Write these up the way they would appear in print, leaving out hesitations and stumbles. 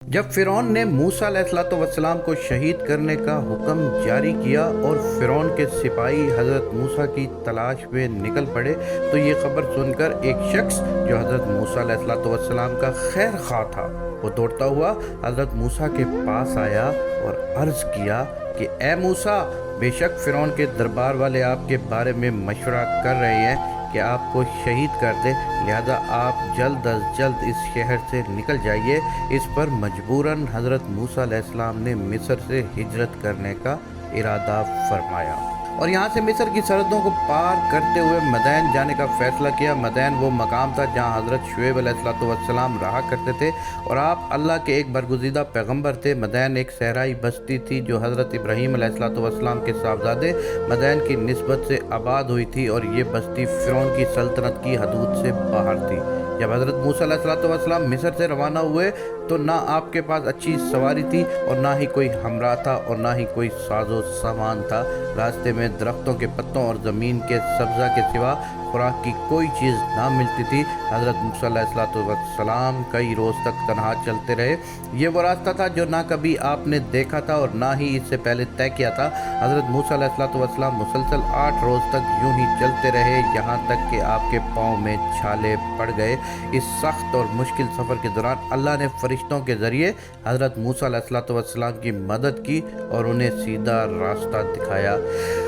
جب فرعون نے موسیٰ علیہ السلام کو شہید کرنے کا حکم جاری کیا اور فرعون کے سپاہی حضرت موسیٰ کی تلاش میں نکل پڑے تو یہ خبر سن کر ایک شخص جو حضرت موسیٰ علیہ السلام کا خیر خواہ تھا وہ دوڑتا ہوا حضرت موسیٰ کے پاس آیا اور عرض کیا کہ اے موسیٰ، بے شک فرعون کے دربار والے آپ کے بارے میں مشورہ کر رہے ہیں کہ آپ کو شہید کر دے، لہذا آپ جلد از جلد اس شہر سے نکل جائیے۔ اس پر مجبوراً حضرت موسیٰ علیہ السلام نے مصر سے ہجرت کرنے کا ارادہ فرمایا اور یہاں سے مصر کی سرحدوں کو پار کرتے ہوئے مدین جانے کا فیصلہ کیا۔ مدین وہ مقام تھا جہاں حضرت شعیب علیہ السلام رہا کرتے تھے اور آپ اللہ کے ایک برگزیدہ پیغمبر تھے۔ مدین ایک صحرائی بستی تھی جو حضرت ابراہیم علیہ السلام کے صاحبزادے مدین کی نسبت سے آباد ہوئی تھی اور یہ بستی فرعون کی سلطنت کی حدود سے باہر تھی۔ جب حضرت موسیٰ علیہ السلام مصر سے روانہ ہوئے تو نہ آپ کے پاس اچھی سواری تھی اور نہ ہی کوئی ہمراہ تھا اور نہ ہی کوئی ساز و سامان تھا۔ راستے میں درختوں کے پتوں اور زمین کے سبزہ کے سوا خوراک کی کوئی چیز نہ ملتی تھی۔ حضرت موسیٰ علیہ السلام کئی روز تک تنہا چلتے رہے۔ یہ وہ راستہ تھا جو نہ کبھی آپ نے دیکھا تھا اور نہ ہی اس سے پہلے طے کیا تھا۔ حضرت موسیٰ علیہ السلام مسلسل 8 روز تک یوں ہی چلتے رہے یہاں تک کہ آپ کے پاؤں میں چھالے پڑ گئے۔ اس سخت اور مشکل سفر کے دوران اللہ نے فرشتوں کے ذریعے حضرت موسیٰ علیہ السلام کی مدد کی اور انہیں سیدھا راستہ دکھایا۔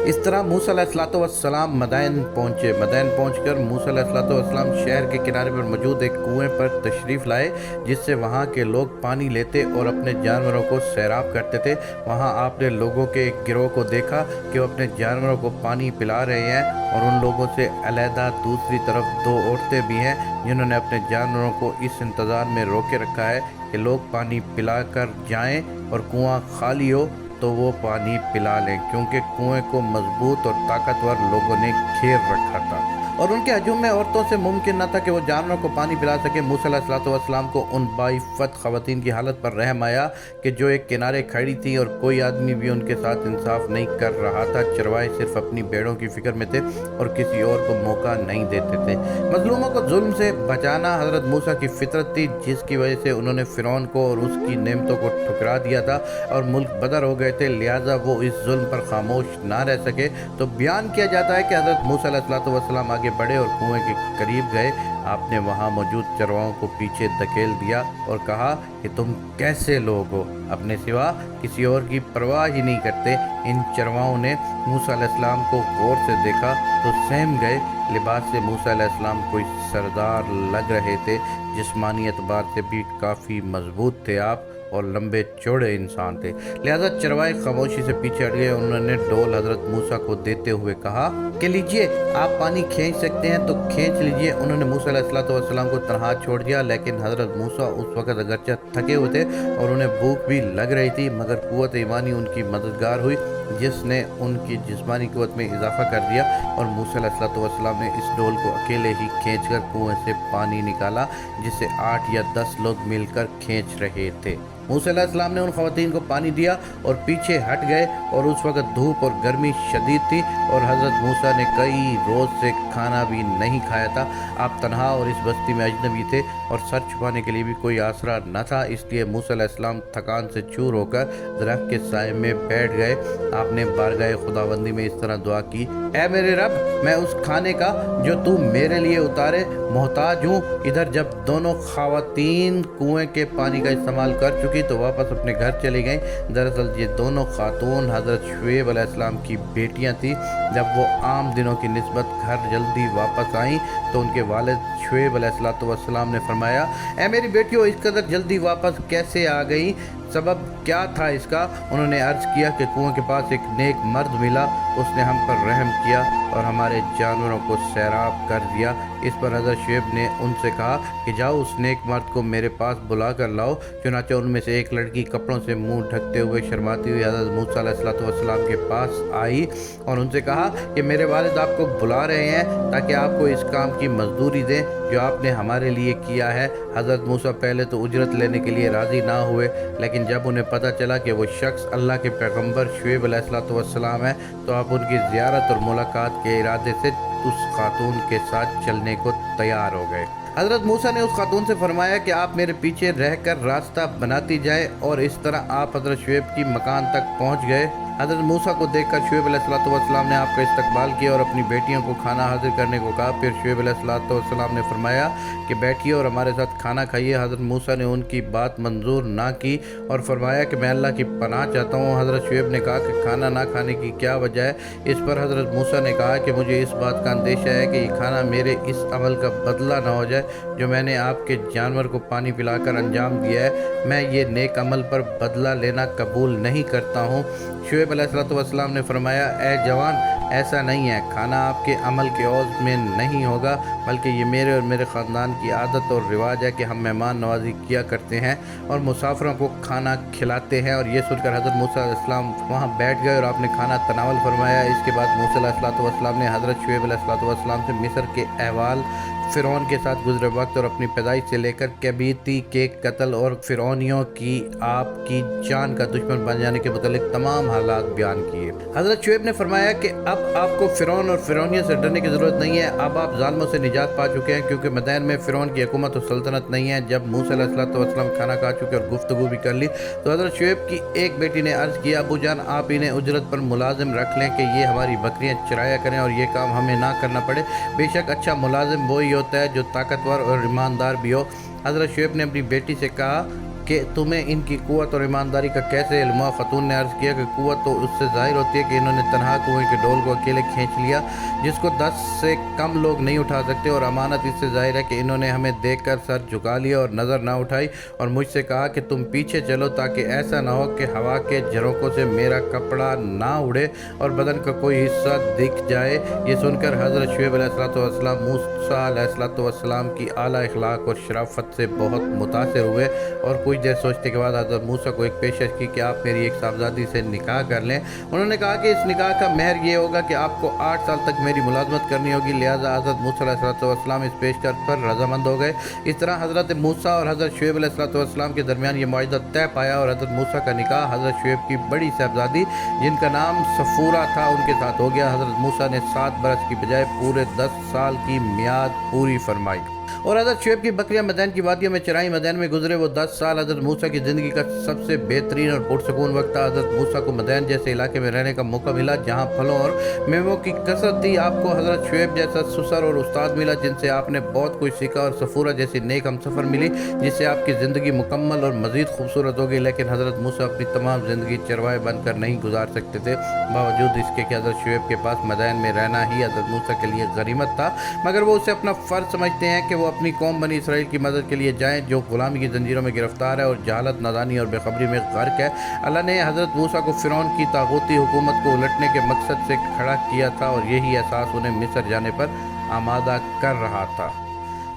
اس طرح موسیٰ علیہ السلام مدین پہنچے۔ مدین پہنچ کر موسیٰ علیہ السلام شہر کے کنارے پر موجود ایک کنویں پر تشریف لائے جس سے وہاں کے لوگ پانی لیتے اور اپنے جانوروں کو سیراب کرتے تھے۔ وہاں آپ نے لوگوں کے ایک گروہ کو دیکھا کہ وہ اپنے جانوروں کو پانی پلا رہے ہیں اور ان لوگوں سے علیحدہ دوسری طرف 2 عورتیں بھی ہیں جنہوں نے اپنے جانوروں کو اس انتظار میں روکے رکھا ہے کہ لوگ پانی پلا کر جائیں اور کنواں خالی ہو تو وہ پانی پلا لیں، کیونکہ کنویں کو مضبوط اور طاقتور لوگوں نے گھیر رکھا تھا اور ان کے ہجوم میں عورتوں سے ممکن نہ تھا کہ وہ جانوروں کو پانی پلا سکے۔ موسیٰ علیہ السلام کو ان باعفت خواتین کی حالت پر رحم آیا کہ جو ایک کنارے کھڑی تھیں اور کوئی آدمی بھی ان کے ساتھ انصاف نہیں کر رہا تھا۔ چرواہے صرف اپنی بھیڑوں کی فکر میں تھے اور کسی اور کو موقع نہیں دیتے تھے۔ مظلوموں کو ظلم سے بچانا حضرت موسیٰ کی فطرت تھی، جس کی وجہ سے انہوں نے فرعون کو اور اس کی نعمتوں کو ٹھکرا دیا تھا اور ملک بدر ہو گئے تھے، لہٰذا وہ اس ظلم پر خاموش نہ رہ سکے۔ تو بیان کیا جاتا ہے کہ حضرت موسیٰ علیہ السلام آگے بڑھے اور کنویں کے قریب گئے۔ آپ نے وہاں موجود چرواہوں کو پیچھے دھکیل دیا اور کہا کہ تم کیسے لوگ ہو، اپنے سوا کسی اور کی پرواہ ہی نہیں کرتے۔ ان چرواہوں نے موسیٰ علیہ السلام کو غور سے دیکھا تو سہم گئے۔ لباس سے موسیٰ علیہ السلام کوئی سردار لگ رہے تھے، جسمانی اعتبار سے بھی کافی مضبوط تھے آپ اور لمبے چوڑے انسان تھے، لہذا چرواہے خاموشی سے پیچھے ہٹ گئے۔ انہوں نے ڈول حضرت موسیٰ کو دیتے ہوئے کہا کہ لیجئے، آپ پانی کھینچ سکتے ہیں تو کھینچ لیجئے۔ انہوں نے موسیٰ علیہ السلام کو تنہا چھوڑ دیا، لیکن حضرت موسیٰ اس وقت اگرچہ تھکے ہوئے تھے اور انہیں بھوک بھی لگ رہی تھی، مگر قوت ایمانی ان کی مددگار ہوئی جس نے ان کی جسمانی قوت میں اضافہ کر دیا اور موسیٰ علیہ السلام نے اس ڈول کو اکیلے ہی کھینچ کر کنویں سے پانی نکالا جسے 8 یا 10 لوگ مل کر کھینچ رہے تھے۔ موسیٰ علیہ السلام نے ان خواتین کو پانی دیا اور پیچھے ہٹ گئے اور اس وقت دھوپ اور گرمی شدید تھی اور حضرت موسیٰ نے کئی روز سے کھانا بھی نہیں کھایا تھا۔ آپ تنہا اور اس بستی میں اجنبی تھے اور سر چھپانے کے لیے بھی کوئی آسرا نہ تھا، اس لیے موسیٰ علیہ السلام تھکان سے چور ہو کر درخت کے سائے میں بیٹھ گئے۔ آپ نے بارگاہ خداوندی میں اس طرح دعا کی، اے میرے رب، میں اس کھانے کا جو تو میرے لیے اتارے محتاج ہوں۔ ادھر جب دونوں خواتین کنویں کے پانی کا استعمال کر چکی تو واپس اپنے گھر چلی گئیں۔ دراصل یہ دونوں خاتون حضرت شعیب علیہ السلام کی بیٹیاں تھیں۔ جب وہ عام دنوں کی نسبت گھر جلدی واپس آئیں تو ان کے والد شعیب علیہ السلام نے فرمایا، اے میری بیٹیوں، اس قدر جلدی واپس کیسے آ گئیں؟ سبب کیا تھا اس کا؟ انہوں نے عرض کیا کہ کنویں کے پاس ایک نیک مرد ملا، اس نے ہم پر رحم کیا اور ہمارے جانوروں کو سیراب کر دیا۔ اس پر حضرت شعیب نے ان سے کہا کہ جاؤ اس نیک مرد کو میرے پاس بلا کر لاؤ۔ چنانچہ ان میں سے ایک لڑکی کپڑوں سے منہ ڈھکتے ہوئے شرماتی ہوئی حضرت موسیٰ علیہ السلام کے پاس آئی اور ان سے کہا کہ میرے والد آپ کو بلا رہے ہیں تاکہ آپ کو اس کام کی مزدوری دیں جو آپ نے ہمارے لیے کیا ہے۔ حضرت موسیٰ پہلے تو اجرت لینے کے لیے راضی نہ ہوئے، لیکن جب انہیں پتہ چلا کہ وہ شخص اللہ کے پیغمبر شعیب علیہ السلام ہے تو آپ ان کی زیارت اور ملاقات کے ارادے سے اس خاتون کے ساتھ چلنے کو تیار ہو گئے۔ حضرت موسیٰ نے اس خاتون سے فرمایا کہ آپ میرے پیچھے رہ کر راستہ بناتی جائیں، اور اس طرح آپ حضرت شعیب کی مکان تک پہنچ گئے۔ حضرت موسیٰ کو دیکھ کر شعیب علیہ السلام نے آپ کا استقبال کیا اور اپنی بیٹیوں کو کھانا حاضر کرنے کو کہا۔ پھر شعیب علیہ السلام نے فرمایا کہ بیٹھیے اور ہمارے ساتھ کھانا کھائیے۔ حضرت موسیٰ نے ان کی بات منظور نہ کی اور فرمایا کہ میں اللہ کی پناہ چاہتا ہوں۔ حضرت شعیب نے کہا کہ کھانا نہ کھانے کی کیا وجہ ہے؟ اس پر حضرت موسیٰ نے کہا کہ مجھے اس بات کا اندیشہ ہے کہ یہ کھانا میرے اس عمل کا بدلہ نہ ہو جائے جو میں نے آپ کے جانور کو پانی پلا کر انجام دیا ہے۔ میں یہ نیک عمل پر بدلہ لینا قبول نہیں کرتا ہوں۔ شعیب علیہ السلام نے فرمایا، اے جوان، ایسا نہیں ہے، کھانا آپ کے عمل کے عوض میں نہیں ہوگا، بلکہ یہ میرے اور میرے خاندان کی عادت اور رواج ہے کہ ہم مہمان نوازی کیا کرتے ہیں اور مسافروں کو کھانا کھلاتے ہیں۔ اور یہ سن کر حضرت موسیٰ علیہ السلام وہاں بیٹھ گئے اور آپ نے کھانا تناول فرمایا۔ اس کے بعد موسیٰ علیہ السلام نے حضرت شعیب علیہ السلام سے مصر کے احوال، فرعون کے ساتھ گزرے وقت اور اپنی پیدائش سے لے کر کبیتی کے قتل اور فرعونیوں کی آپ کی جان کا دشمن بن جانے کے متعلق تمام حالات بیان کیے۔ حضرت شعیب نے فرمایا کہ اب آپ کو فرعون اور فرعونیوں سے ڈرنے کی ضرورت نہیں ہے، اب آپ ظالموں سے نجات پا چکے ہیں، کیونکہ مدین میں فرعون کی حکومت و سلطنت نہیں ہے۔ جب موسیٰ علیہ السلام کھانا کھا چکے اور گفتگو بھی کر لی تو حضرت شعیب کی ایک بیٹی نے عرض کیا، ابو جان، آپ انہیں اجرت پر ملازم رکھ لیں کہ یہ ہماری بکریاں چرایا کریں اور یہ کام ہمیں نہ کرنا پڑے۔ بے شک اچھا ملازم وہی ہوتا ہے جو طاقتور اور ایماندار بھی ہو۔ حضرت شعیب نے اپنی بیٹی سے کہا کہ تمہیں ان کی قوت اور ایمانداری کا کیسے علم ہوا؟ خاتون نے عرض کیا کہ قوت تو اس سے ظاہر ہوتی ہے کہ انہوں نے تنہا کنویں کے ڈول کو اکیلے کھینچ لیا جس کو 10 سے کم لوگ نہیں اٹھا سکتے، اور امانت اس سے ظاہر ہے کہ انہوں نے ہمیں دیکھ کر سر جھکا لیا اور نظر نہ اٹھائی اور مجھ سے کہا کہ تم پیچھے چلو تاکہ ایسا نہ ہو کہ ہوا کے جھرونکوں سے میرا کپڑا نہ اڑے اور بدن کا کوئی حصہ دکھ جائے۔ یہ سن کر حضرت شعیب علیہ السلام موسیٰ علیہ السلام کی اعلیٰ اخلاق اور شرافت سے بہت متاثر ہوئے اور کچھ دیر سوچنے کے بعد حضرت موسیٰ کو ایک پیشکش کی کہ آپ میری ایک صاحبزادی سے نکاح کر لیں۔ انہوں نے کہا کہ اس نکاح کا مہر یہ ہوگا کہ آپ کو 8 سال تک میری ملازمت کرنی ہوگی، لہٰذا حضرت موسیٰ علیہ السلام اس پیشکش پر رضامند ہو گئے۔ اس طرح حضرت موسیٰ اور حضرت شعیب علیہ السلام کے درمیان یہ معاہدہ طے پایا اور حضرت موسیٰ کا نکاح حضرت شعیب کی بڑی صاحبزادی جن کا نام صفورہ تھا ان کے ساتھ ہو گیا۔ حضرت موسیٰ نے 7 برس کی بجائے پورے 10 سال کی میعاد پوری فرمائی اور حضرت شعیب کی بکریاں مدین کی وادیوں میں چرائیں۔ مدین میں گزرے وہ 10 سال حضرت موسیٰ کی زندگی کا سب سے بہترین اور پرسکون وقت تھا۔ حضرت موسیٰ کو مدین جیسے علاقے میں رہنے کا موقع ملا جہاں پھلوں اور میووں کی کثرت تھی۔ آپ کو حضرت شعیب جیسا سسر اور استاد ملا جن سے آپ نے بہت کچھ سیکھا، اور صفورہ جیسی نیک ہمسفر ملی جس سے آپ کی زندگی مکمل اور مزید خوبصورت ہو گئی۔ لیکن حضرت موسیٰ اپنی تمام زندگی چروائے بن کر نہیں گزار سکتے تھے، باوجود اس کے کہ حضرت شعیب کے پاس مدین میں رہنا ہی حضرت موسیٰ کے لیے غنیمت تھا، مگر وہ اسے اپنا فرض سمجھتے ہیں کہ وہ اپنی قوم بنی اسرائیل کی مدد کے لیے جائیں جو غلامی کی زنجیروں میں گرفتار ہے اور جہالت، نادانی اور بے خبری میں غرق ہے۔ اللہ نے حضرت موسیٰ کو فرعون کی طاغوتی حکومت کو الٹنے کے مقصد سے کھڑا کیا تھا اور یہی احساس انہیں مصر جانے پر آمادہ کر رہا تھا۔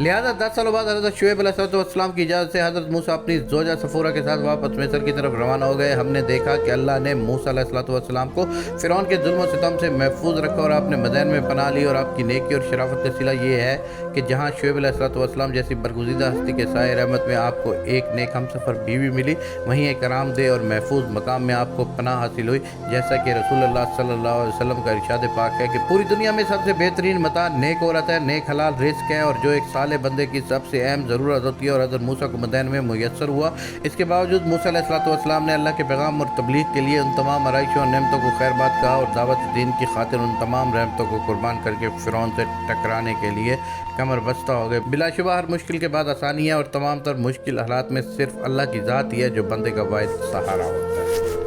لہٰذا 10 سالوں بعد حضرت شعیب علیہ السلام کی اجازت سے حضرت موسیٰ اپنی زوجہ صفورہ کے ساتھ واپس مصر کی طرف روانہ ہو گئے۔ ہم نے دیکھا کہ اللہ نے موسیٰ علیہ السلام کو فرعون کے ظلم و ستم سے محفوظ رکھا اور آپ نے مدین میں پناہ لی، اور آپ کی نیکی اور شرافت کا صلہ یہ ہے کہ جہاں شعیب علیہ السلام جیسی برگزیدہ ہستی کے سائے رحمت میں آپ کو ایک نیک ہمسفر بیوی ملی، وہیں ایک آرامدہ اور محفوظ مقام میں آپ کو پناہ حاصل ہوئی، جیسا کہ رسول اللہ صلی اللہ علیہ وسلم کا ارشاد پاک ہے کہ پوری دنیا میں سب سے بہترین متاع نیک عورت ہے، نیک حلال رزق ہے، اور جو ایک صالح بندے کی سب سے اہم ضرورت ہوتی ہے، اور حضرت موسیٰ کو مدین میں میسر ہوا۔ اس کے باوجود موسیٰ علیہ السلام نے اللہ کے پیغام اور تبلیغ کے لیے ان تمام آرائشوں اور نعمتوں کو خیر بات کہا اور دعوت دین کی خاطر ان تمام رحمتوں کو قربان کر کے فرعون سے ٹکرانے کے لیے کمر بستہ ہو گئے۔ بلا شبہ ہر مشکل کے بعد آسانی ہے، اور تمام تر مشکل حالات میں صرف اللہ کی ذات ہی ہے جو بندے کا واحد سہارا ہوتا ہے۔